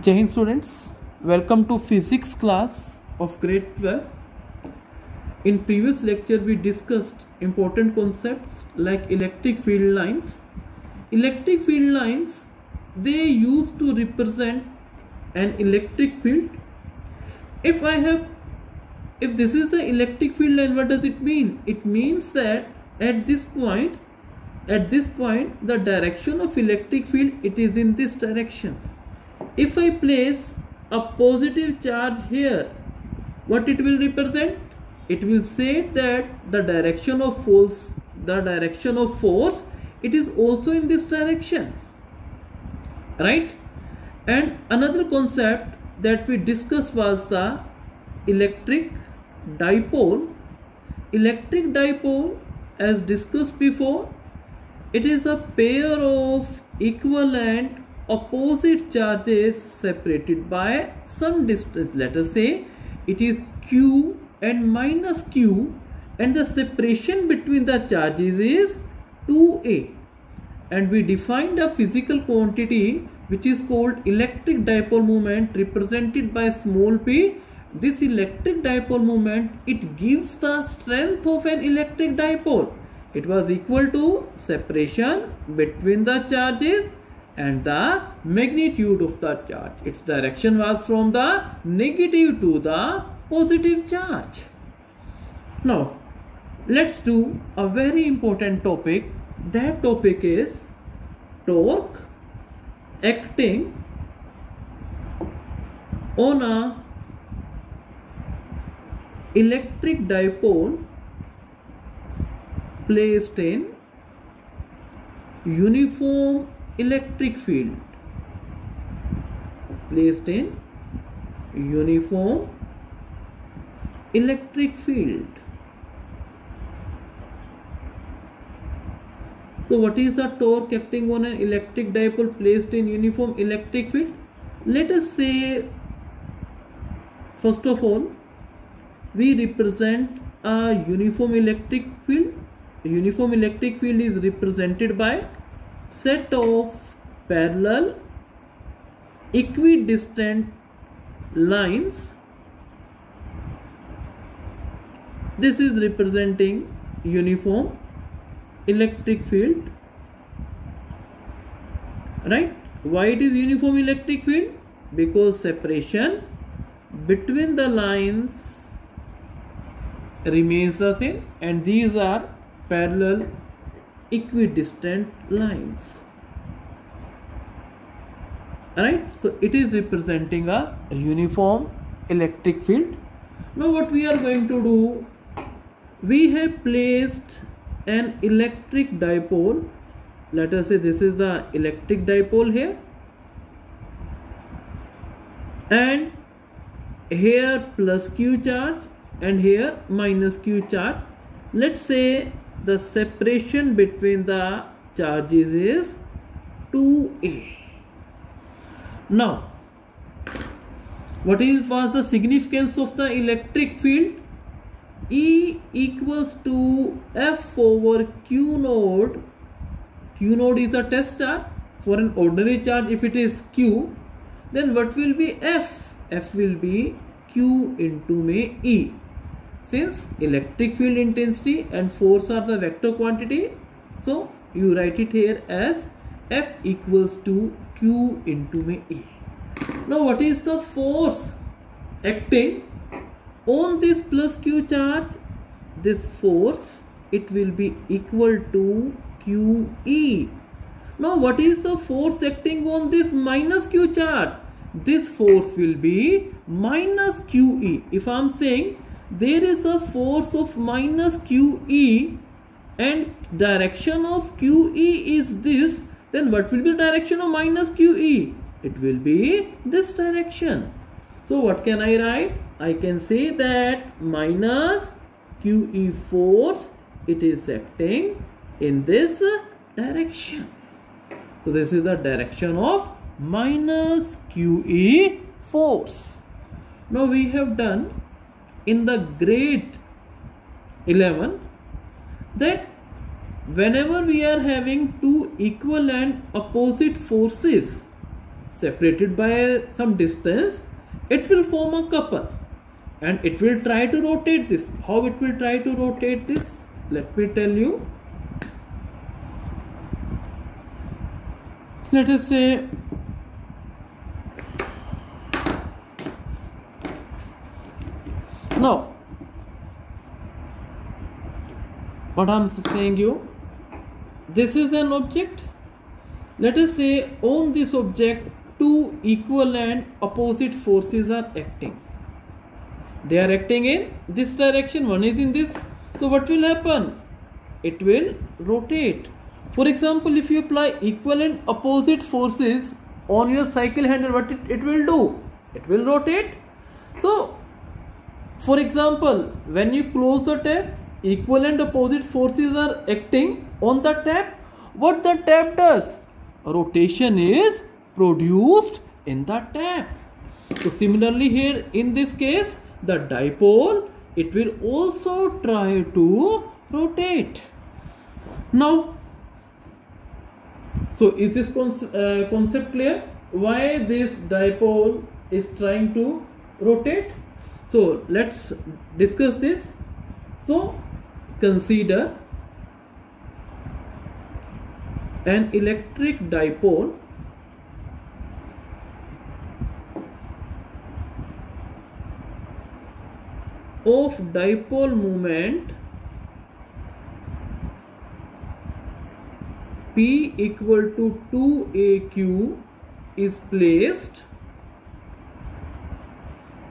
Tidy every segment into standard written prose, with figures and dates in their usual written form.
Jai Hind students, welcome to physics class of grade 12. In previous lecture we discussed important concepts like electric field lines. Electric field lines, they used to represent an electric field. If this is the electric field line, what does it mean? It means that at this point the direction of electric field, it is in this direction. If I place a positive charge here, what it will represent? It will say that the direction of force, it is also in this direction, right? And another concept that we discussed was the electric dipole. Electric dipole, as discussed before, it is a pair of equivalent opposite charges separated by some distance. Let us say it is Q and minus Q, and the separation between the charges is 2a, and we defined a physical quantity which is called electric dipole moment, represented by small p. This electric dipole moment, it gives the strength of an electric dipole. It was equal to separation between the charges and the magnitude of the charge. Its direction was from the negative to the positive charge. Now, let's do a very important topic. That topic is torque acting on a electric dipole placed in uniform electric field. Placed in uniform electric field. So what is the torque acting on an electric dipole placed in uniform electric field? Let us say, first of all, we represent a uniform electric field. A uniform electric field is represented by set of parallel equidistant lines. This is representing uniform electric field, right? Why it is uniform electric field? Because separation between the lines remains the same, and these are parallel equidistant lines, right? So it is representing a uniform electric field. Now what we are going to do, we have placed an electric dipole. Let us say this is the electric dipole here, and here plus Q charge and here minus Q charge. Let's say the separation between the charges is 2a. Now, what was the significance of the electric field? E equals to F over Q node. Q node is a test charge. For an ordinary charge, if it is Q, then what will be F? F will be Q into E. Since electric field intensity and force are the vector quantity, so you write it here as F equals to Q into E. Now what is the force acting on this plus Q charge? This force, it will be equal to QE. Now what is the force acting on this minus Q charge? This force will be minus QE. If I am saying there is a force of minus QE and direction of QE is this, then what will be the direction of minus QE? It will be this direction. So what can I write? I can say that minus QE force, it is acting in this direction. So this is the direction of minus QE force. Now we have done in the grade 11 that whenever we are having two equal and opposite forces separated by some distance, it will form a couple and it will try to rotate this. How it will try to rotate this? Let me tell you. Let us say now what I'm saying you, this is an object. Let us say on this object two equal and opposite forces are acting. They are acting in this direction, one is in this. So what will happen? It will rotate. For example, if you apply equal and opposite forces on your cycle handle, what it will do? It will rotate. So for example, when you close the tap, equal and opposite forces are acting on the tap. What the tap does? Rotation is produced in the tap. So similarly here in this case, the dipole, it will also try to rotate. Now, so is this concept clear? Why this dipole is trying to rotate? So let's discuss this. So consider an electric dipole of dipole moment P equal to 2aq is placed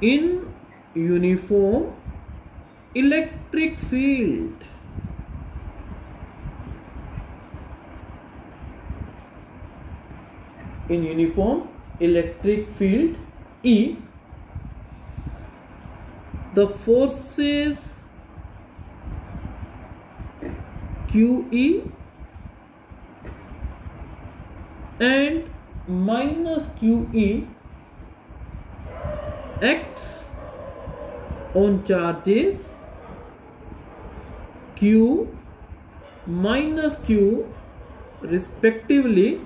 in uniform electric field. In uniform electric field E, the forces QE and minus QE acts on charges Q minus Q respectively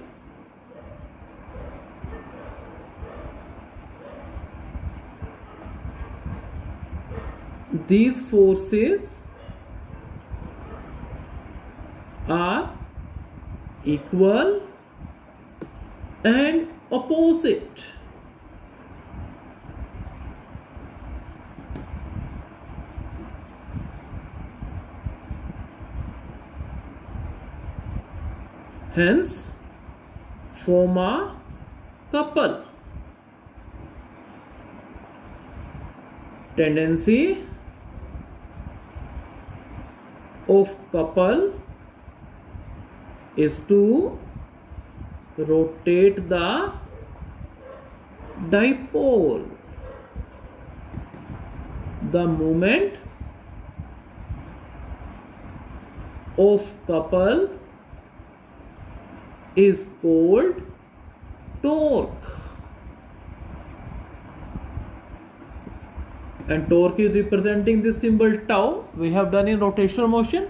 these forces are equal and opposite. Hence, form a couple. Tendency of couple is to rotate the dipole. The moment of couple is called torque, and torque is representing this symbol tau we have done in rotational motion.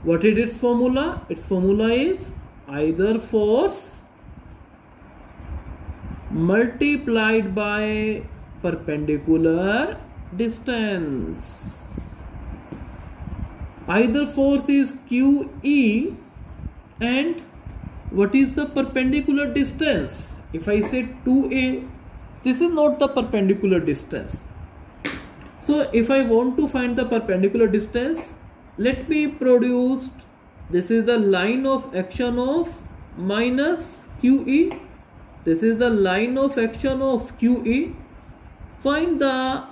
What is its formula? Its formula is either force multiplied by perpendicular distance. Either force is QE, and what is the perpendicular distance? If I say 2a, this is not the perpendicular distance. So if I want to find the perpendicular distance, let me produce, this is the line of action of minus QE, this is the line of action of QE. Find the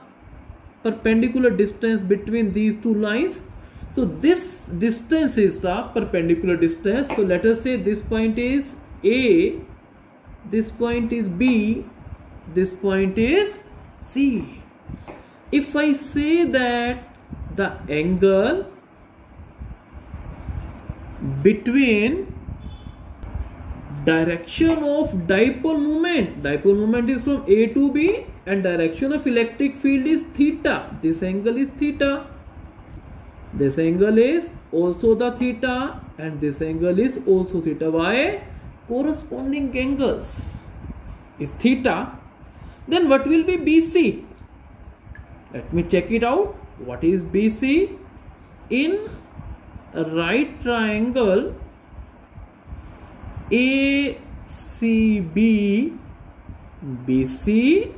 perpendicular distance between these two lines. So this distance is the perpendicular distance. So let us say this point is A, this point is B, this point is C. If I say that the angle between direction of dipole moment is from A to B, and direction of electric field is theta. This angle is theta. This angle is also the theta, and this angle is also theta. Why? Corresponding angles. is theta, then what will be BC? Let me check it out. What is BC? In a right triangle ACB, BC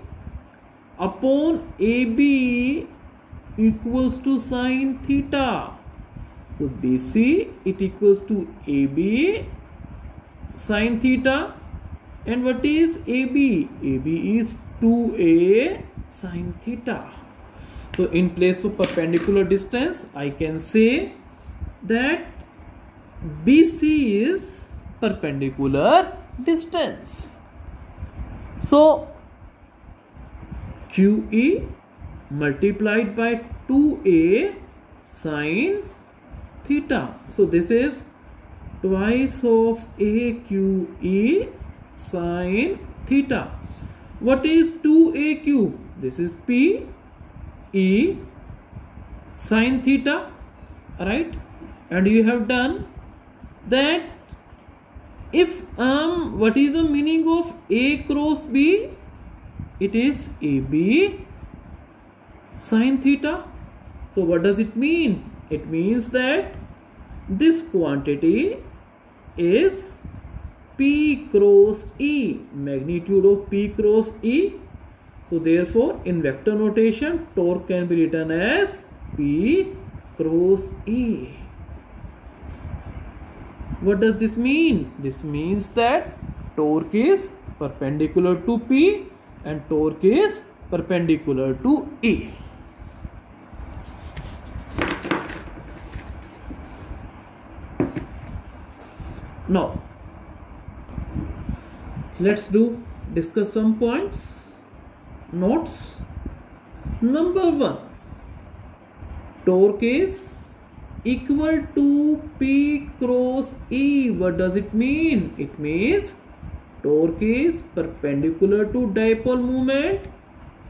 upon AB equals to sine theta. So BC, it equals to AB sine theta. And what is AB? AB is 2A sine theta. So in place of perpendicular distance, I can say that BC is perpendicular distance. So QE multiplied by 2A sine theta. So this is twice of AQE sine theta. What is 2AQ? This is P E sine theta, right? And you have done that. If what is the meaning of A cross B? It is AB sine theta. So what does it mean? It means that this quantity is P cross E, magnitude of P cross E. So therefore in vector notation, torque can be written as P cross E. What does this mean? This means that torque is perpendicular to P and torque is perpendicular to E. Now let's discuss some points. Notes. Number 1, torque is equal to P cross E. What does it mean? It means torque is perpendicular to dipole moment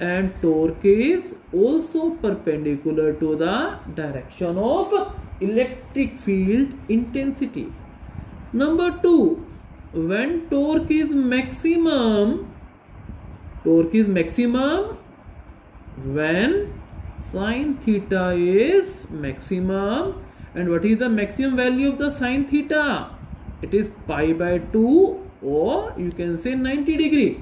and torque is also perpendicular to the direction of electric field intensity. Number 2, when torque is maximum when sine theta is maximum. And what is the maximum value of the sine theta? It is pi by 2, or you can say 90 degree.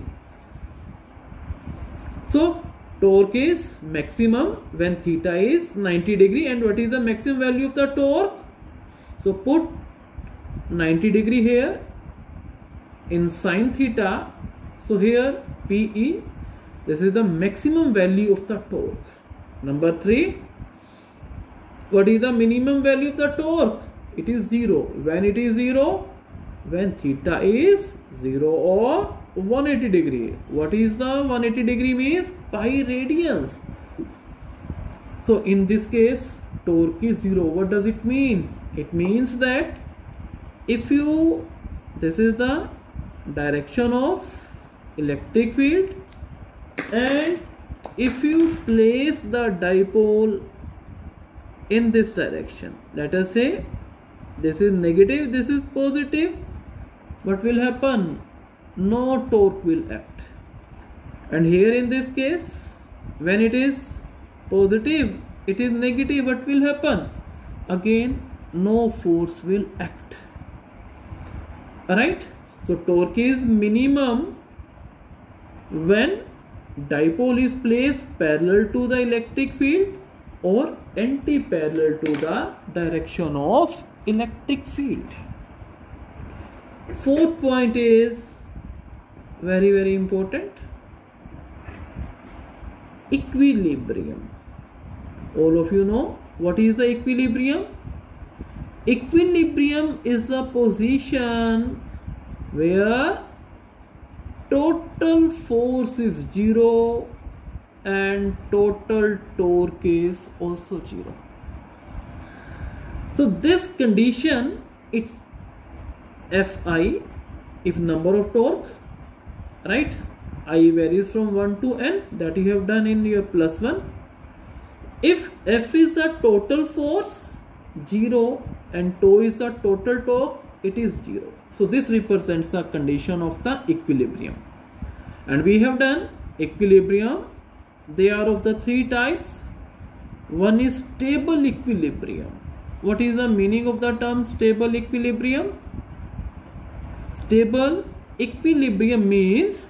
So torque is maximum when theta is 90 degree. And what is the maximum value of the torque? So put 90 degree here in sine theta. So here PE, this is the maximum value of the torque. Number 3, what is the minimum value of the torque? It is 0. When it is 0? When theta is 0 or 180 degree. What is the 180 degree means? Pi radians. So in this case, torque is 0. What does it mean? It means that if this is the direction of electric field, and if you place the dipole in this direction, let us say this is negative, this is positive, what will happen? No torque will act. And here in this case, when it is positive, it is negative, what will happen? Again, no force will act. Alright? So torque is minimum when dipole is placed parallel to the electric field or anti-parallel to the direction of electric field. 4th point is very important. Equilibrium. All of you know what is the equilibrium? Equilibrium is a position where total force is 0 and total torque is also 0. So this condition, it's Fi, if number of torque, right? I varies from 1 to n, that you have done in your +1. If F is the total force, 0, and tau is the total torque, it is 0. So this represents the condition of the equilibrium. And we have done equilibrium. They are of the three types. One is stable equilibrium. What is the meaning of the term stable equilibrium? Stable equilibrium means,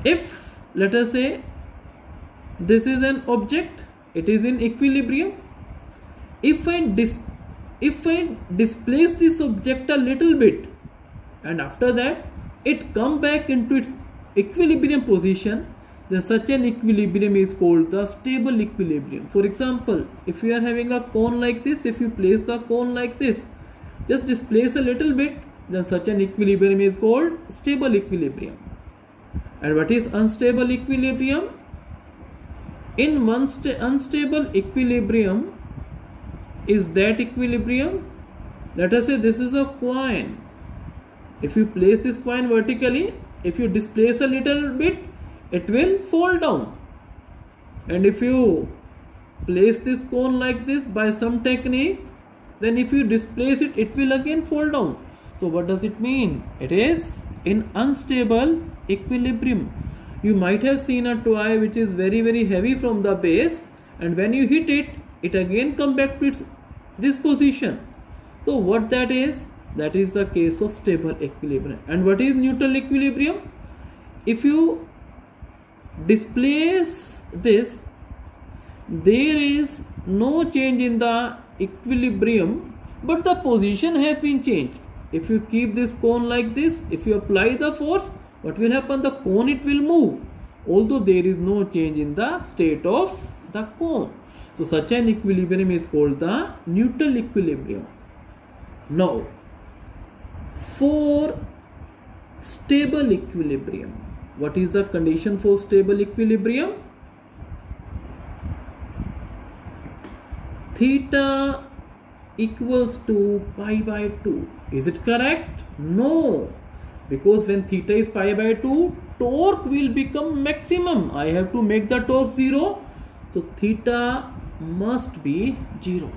if let us say this is an object, it is in equilibrium. If I displace this object a little bit and after that it come back into its equilibrium position, then such an equilibrium is called the stable equilibrium. For example, if you are having a cone like this, if you place the cone like this, just displace a little bit, then such an equilibrium is called stable equilibrium. And what is unstable equilibrium? In one unstable equilibrium is that equilibrium, let us say this is a coin. If you place this coin vertically, if you displace a little bit, it will fall down. And if you place this cone like this by some technique, then if you displace it, it will again fall down. So what does it mean? It is in unstable equilibrium. You might have seen a toy which is very heavy from the base, and when you hit it, it again come back to this position. So what that is? That is the case of stable equilibrium. And what is neutral equilibrium? If you displace this, there is no change in the equilibrium, but the position has been changed. If you keep this cone like this, if you apply the force, what will happen? The cone, it will move, although there is no change in the state of the cone. So such an equilibrium is called the neutral equilibrium. Now, for stable equilibrium, what is the condition for stable equilibrium? Theta equals to pi by 2. Is it correct? No, because when theta is pi by 2, torque will become maximum. I have to make the torque 0. So theta must be 0.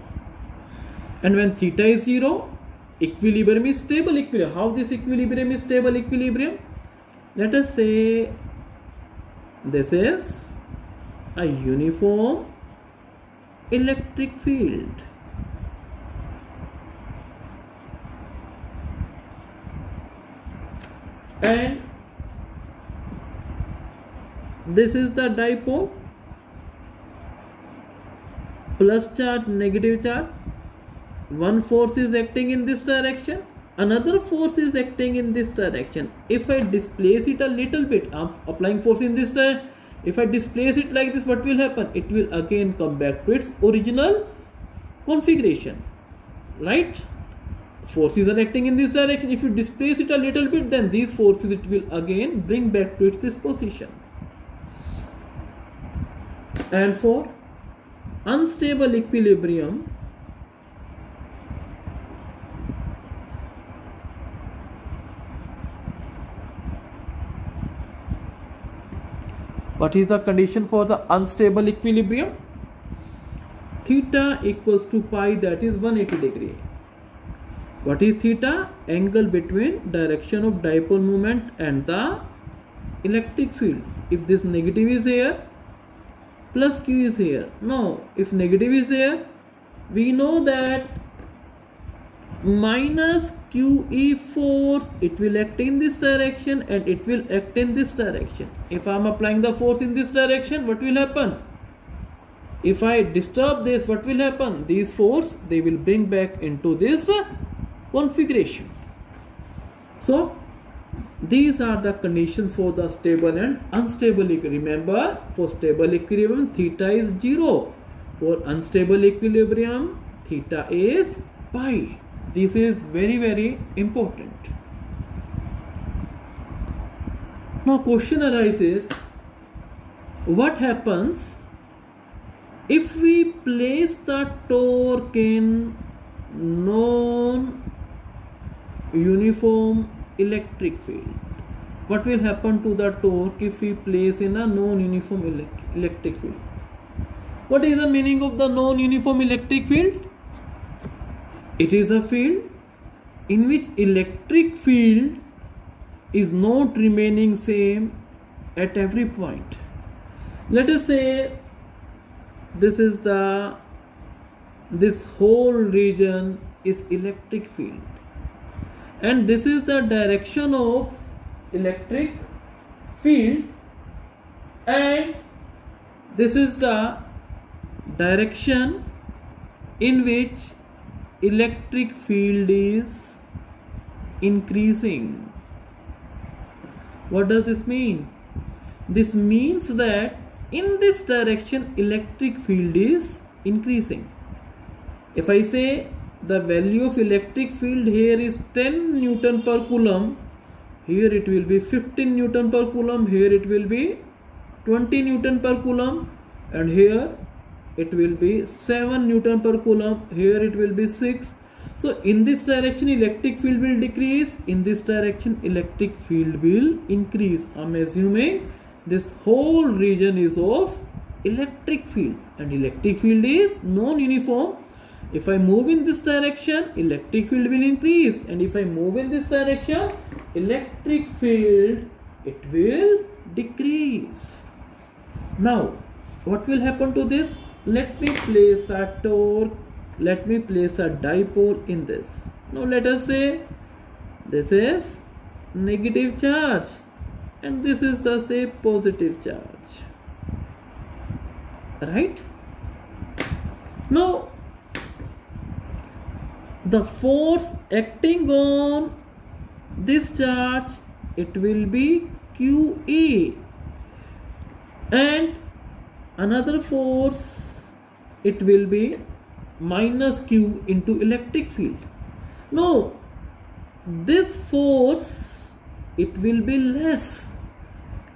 And when theta is 0, equilibrium is stable equilibrium. How this equilibrium is stable equilibrium? Let us say this is a uniform electric field. And this is the dipole, plus charge, negative charge. One force is acting in this direction, another force is acting in this direction. If I displace it a little bit, I am applying force in this direction. If I displace it like this, what will happen? It will again come back to its original configuration, right? Forces are acting in this direction. If you displace it a little bit, then these forces, it will again bring back to its position. And for unstable equilibrium, what is the condition for the unstable equilibrium? Theta equals to pi, that is 180 degree. What is theta? Angle between direction of dipole moment and the electric field. If this negative is here, plus q is here. Now, if negative is there, we know that minus QE force, it will act in this direction and it will act in this direction. If I am applying the force in this direction, what will happen? If I disturb this, what will happen? These force, they will bring back into this configuration. So these are the conditions for the stable and unstable equilibrium. Remember, for stable equilibrium, theta is 0. For unstable equilibrium, theta is pi. This is very important. Now question arises, what happens if we place the torque in non-uniform electric field? What will happen to the torque if we place in a non-uniform electric field? What is the meaning of the non-uniform electric field? It is a field in which electric field is not remaining same at every point. Let us say this whole region is electric field, and this is the direction of electric field, and this is the direction in which electric field is increasing. What does this mean? This means that in this direction electric field is increasing. If I say the value of electric field here is 10 Newton per Coulomb, here it will be 15 Newton per Coulomb, here it will be 20 Newton per Coulomb, and here it will be 7 Newton per Coulomb, here it will be 6. So in this direction electric field will decrease, in this direction electric field will increase. I am assuming this whole region is of electric field, and electric field is non-uniform. If I move in this direction, electric field will increase, and if I move in this direction, electric field, it will decrease. Now what will happen to this? Let me place a torque, let me place a dipole in this. Now let us say this is negative charge and this is the say positive charge, right? Now the force acting on this charge, it will be QA, and another force, it will be minus Q into electric field. Now this force, it will be less,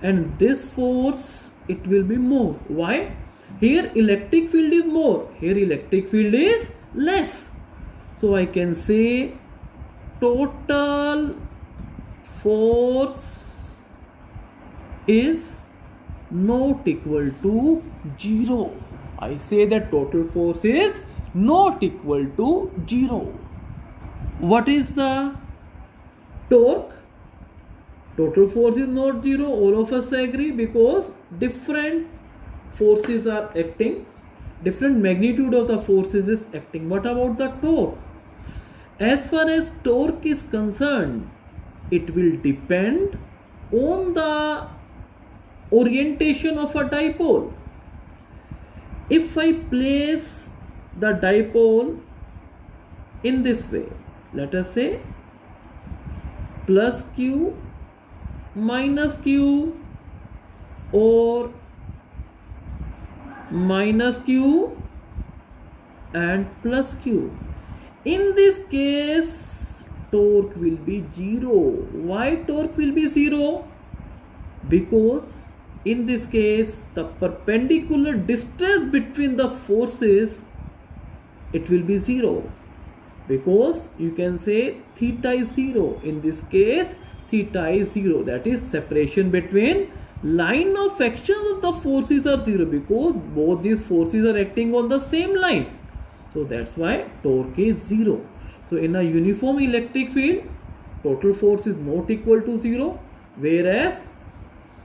and this force, it will be more. Why? Here electric field is more, here electric field is less. So I can say total force is not equal to 0. I say that total force is not equal to 0. What is the torque? Total force is not 0. All of us agree, because different forces are acting, different magnitude of the forces is acting. What about the torque? As far as torque is concerned, it will depend on the orientation of a dipole. If I place the dipole in this way, let us say plus Q minus Q or minus Q and plus Q, in this case torque will be 0. Why torque will be 0? Because in this case the perpendicular distance between the forces, it will be 0, because you can say theta is 0. In this case theta is 0, that is separation between line of action of the forces are 0, because both these forces are acting on the same line. So that's why torque is 0. So in a uniform electric field, total force is not equal to 0, whereas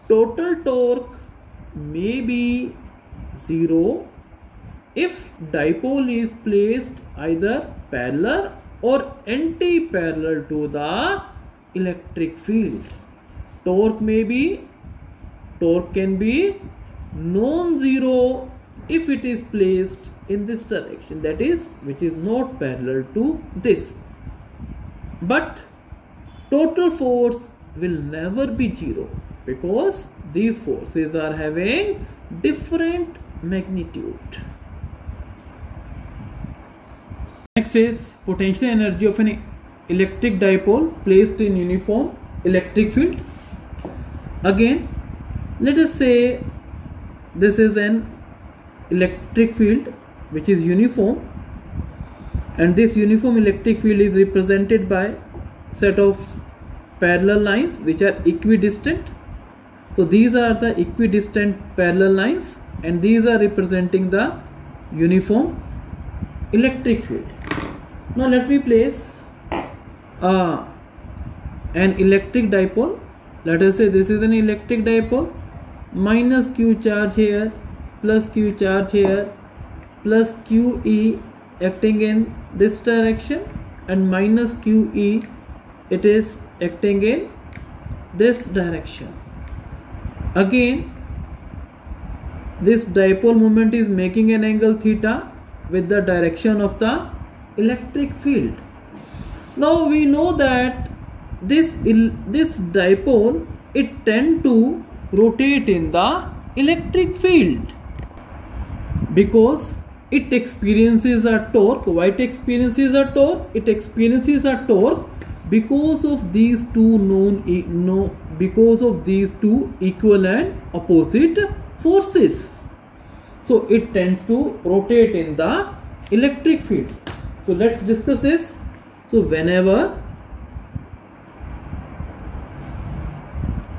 total torque may be 0 if dipole is placed either parallel or anti-parallel to the electric field. Torque can be non-zero if it is placed in this direction, that is, which is not parallel to this. But total force will never be 0, because these forces are having different magnitude. Next is potential energy of an electric dipole placed in uniform electric field. Again, let us say this is an electric field which is uniform, and this uniform electric field is represented by set of parallel lines which are equidistant. So these are the equidistant parallel lines, and these are representing the uniform electric field. Now let me place an electric dipole. Let us say this is an electric dipole. Minus q charge here, plus q charge here, plus QE acting in this direction, and minus QE, it is acting in this direction. Again, this dipole moment is making an angle theta with the direction of the electric field. Now we know that this dipole, it tend to rotate in the electric field because it experiences a torque. Why it experiences a torque? It experiences a torque because of these two because of these two equal and opposite forces. So it tends to rotate in the electric field. So let's discuss this. So whenever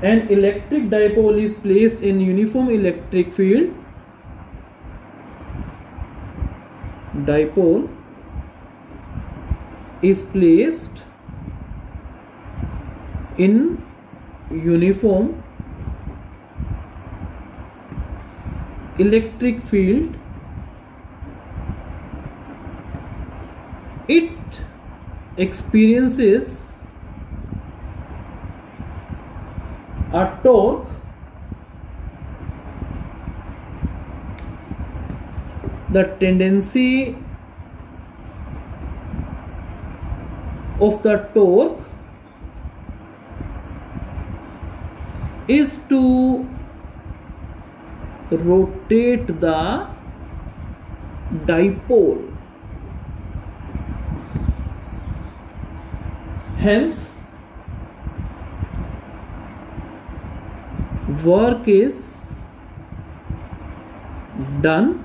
an electric dipole is placed in uniform electric field, dipole is placed in uniform electric field, it experiences a torque the tendency of the torque is to rotate the dipole. Hence, work is done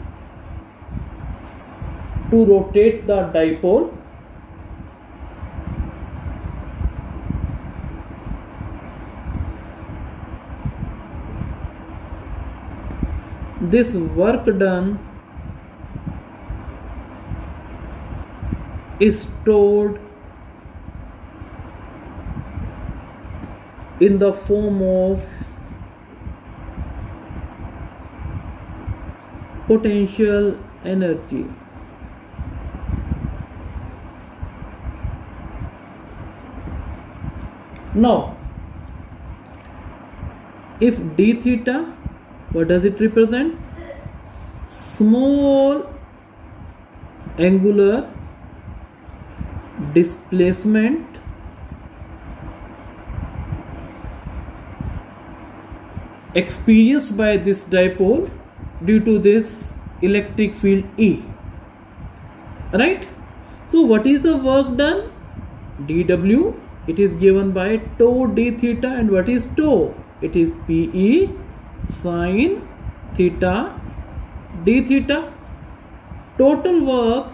to rotate the dipole this work done is stored in the form of potential energy. Now, if d theta, what does it represent? Small angular displacement experienced by this dipole due to this electric field E. Right? So what is the work done? dW, it is given by tau d theta, and what is tau? It is PE sin theta d theta. Total work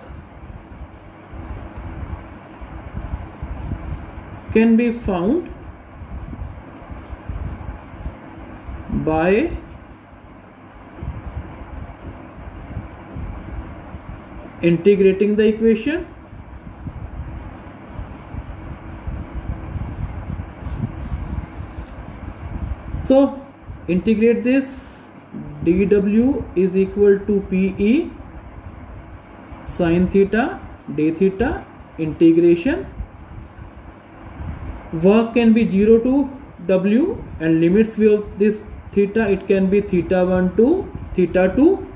can be found by integrating the equation. So integrate this, dW is equal to PE sin theta d theta, integration. Work can be 0 to W, and limits of this theta, it can be theta 1 to theta 2.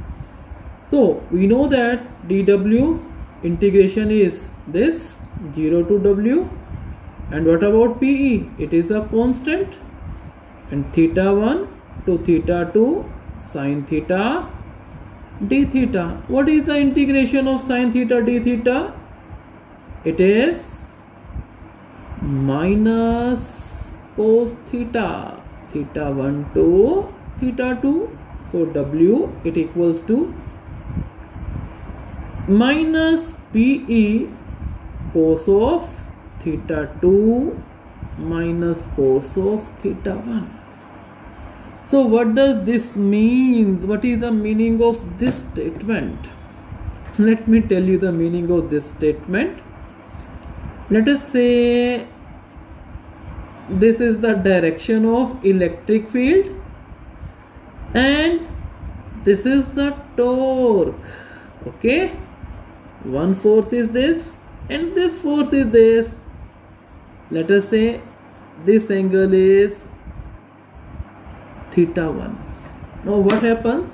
So we know that dW integration is this 0 to W, and what about PE? It is a constant, and theta 1 to theta 2 sin theta d theta. What is the integration of sin theta d theta? It is minus cos theta, theta 1 to theta 2. So W, it equals to minus PE cos of theta 2 minus cos of theta 1. So what does this mean? What is the meaning of this statement? Let me tell you the meaning of this statement. Let us say this is the direction of electric field, and this is the torque. Okay, one force is this and this force is this. Let us say this angle is θ1. Now what happens?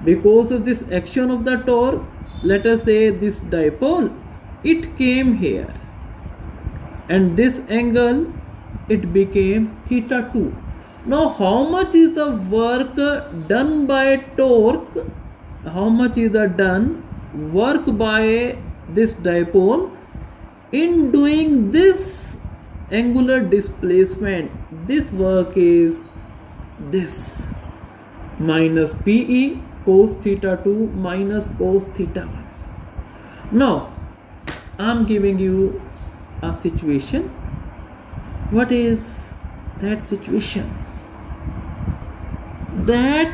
Because of this action of the torque, let us say this dipole, it came here, and this angle, it became θ2. Now how much is the work done by torque? How much is the done work by this dipole in doing this angular displacement? This work is this minus PE cos θ2 minus cos θ1. Now I am giving you a situation. What is that situation? That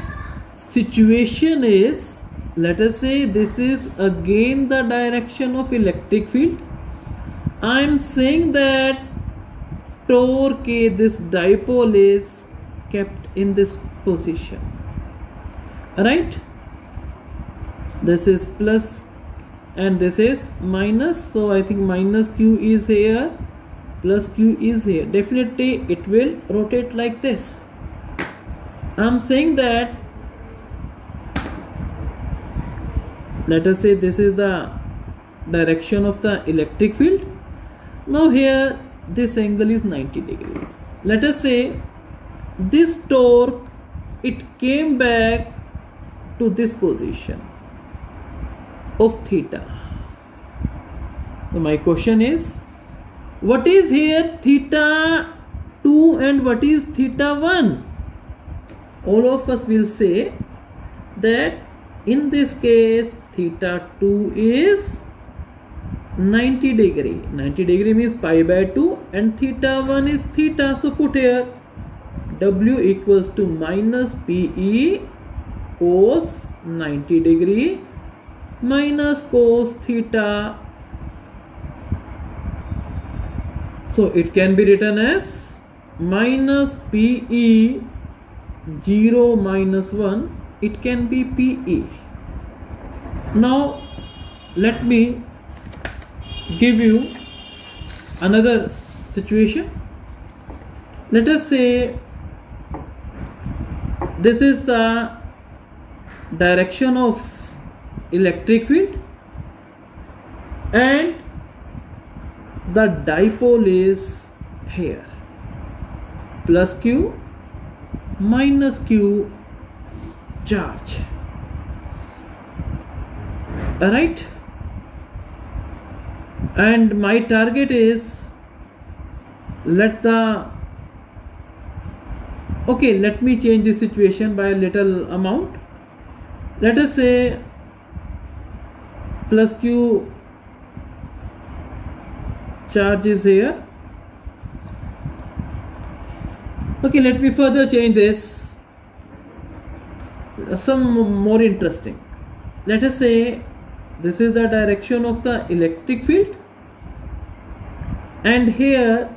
situation is, let us say this is again the direction of electric field. I am saying that torque, this dipole is kept in this position, right? This is plus and this is minus, so I think minus q is here, plus q is here. Definitely it will rotate like this. I am saying that, let us say this is the direction of the electric field. Now here this angle is 90 degrees. Let us say this torque, it came back to this position of theta. So my question is, what is here θ2 and what is θ1? All of us will say that in this case θ2 is 90 degree. 90 degree means pi by 2, and θ1 is theta. So put here W equals to minus PE cos 90 degree minus cos theta. So it can be written as minus PE 0 minus 1. It can be PE. Now let me give you another situation. Let us say this is the direction of electric field and the dipole is here, plus q minus q charge. Alright, and my target is, let me change the situation by a little amount. Let us say plus q charge is here. Okay, let me further change this, some more interesting. Let us say this is the direction of the electric field, and here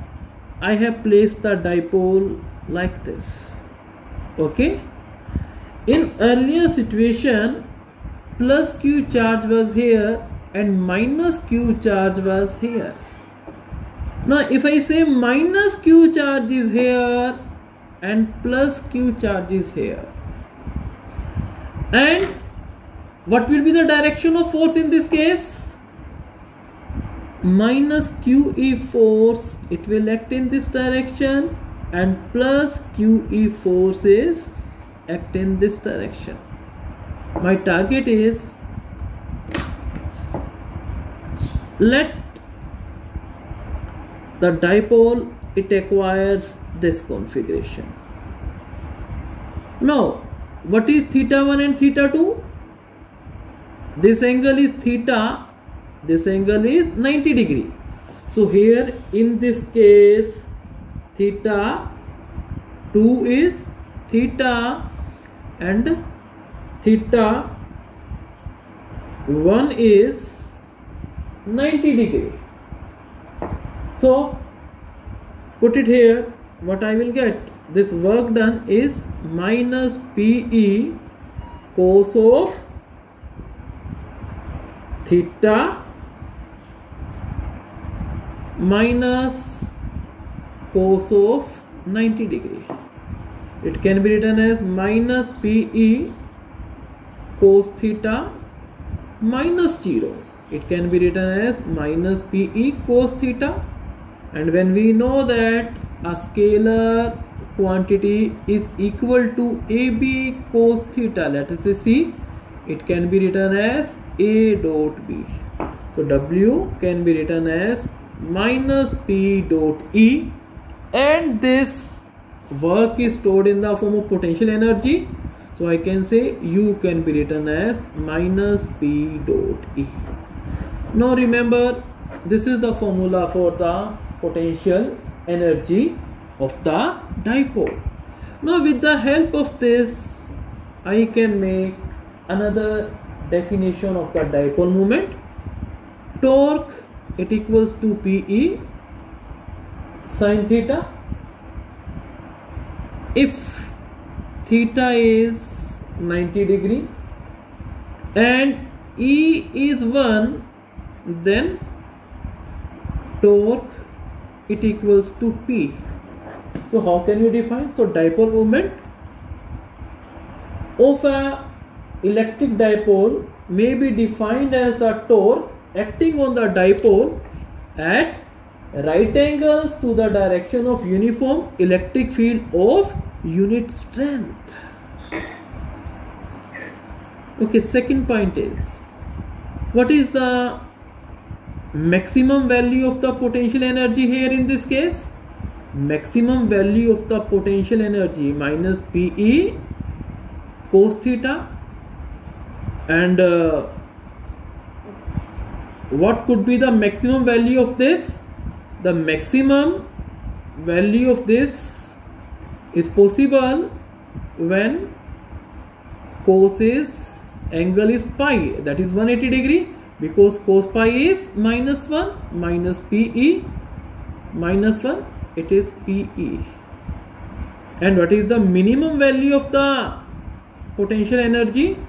I have placed the dipole like this. Okay, in earlier situation plus q charge was here and minus q charge was here. Now if I say minus q charge is here and plus q charge is here, and what will be the direction of force in this case? Minus QE force, it will act in this direction, and plus QE force is act in this direction. My target is, let the dipole, it acquires this configuration. Now what is θ1 and θ2? This angle is theta, this angle is 90 degree. So here in this case θ2 is theta and θ1 is 90 degree. So put it here, what I will get? This work done is minus PE cos of theta minus cos of 90 degree. It can be written as minus PE cos theta minus 0. It can be written as minus PE cos theta. And when we know that a scalar quantity is equal to AB cos theta, let us say C, it can be written as A dot B. So W can be written as minus P dot E, and this work is stored in the form of potential energy. So I can say U can be written as minus P dot E. Now remember, this is the formula for the potential energy of the dipole. Now with the help of this, I can make another definition of the dipole moment. Torque, it equals to PE sin theta. If theta is 90 degree and E is 1, then torque, it equals to P. So how can you define? So dipole moment of a electric dipole may be defined as a torque acting on the dipole at right angles to the direction of uniform electric field of unit strength. Okay, second point is, what is the maximum value of the potential energy here in this case? Maximum value of the potential energy minus PE cos theta, and what could be the maximum value of this? The maximum value of this is possible when cos is angle is pi, that is 180 degree, because cos pi is minus 1 minus PE minus 1, it is PE. And what is the minimum value of the potential energy?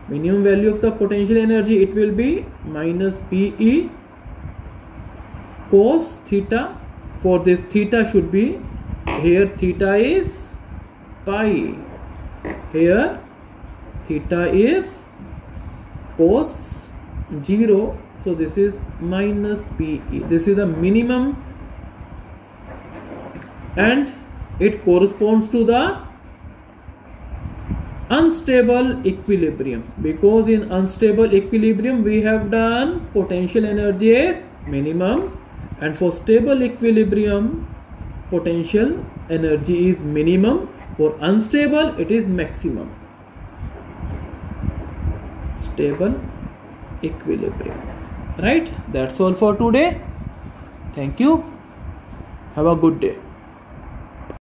Minimum value of the potential energy, it will be minus PE cos theta. For this, theta should be, here theta is pi, here theta is cos 0, so this is minus PE. This is the minimum, and it corresponds to the unstable equilibrium, because in unstable equilibrium we have done potential energy as minimum, and for stable equilibrium potential energy is minimum, for unstable it is maximum. Stable equilibrium. Right, that's all for today. Thank you. Have a good day.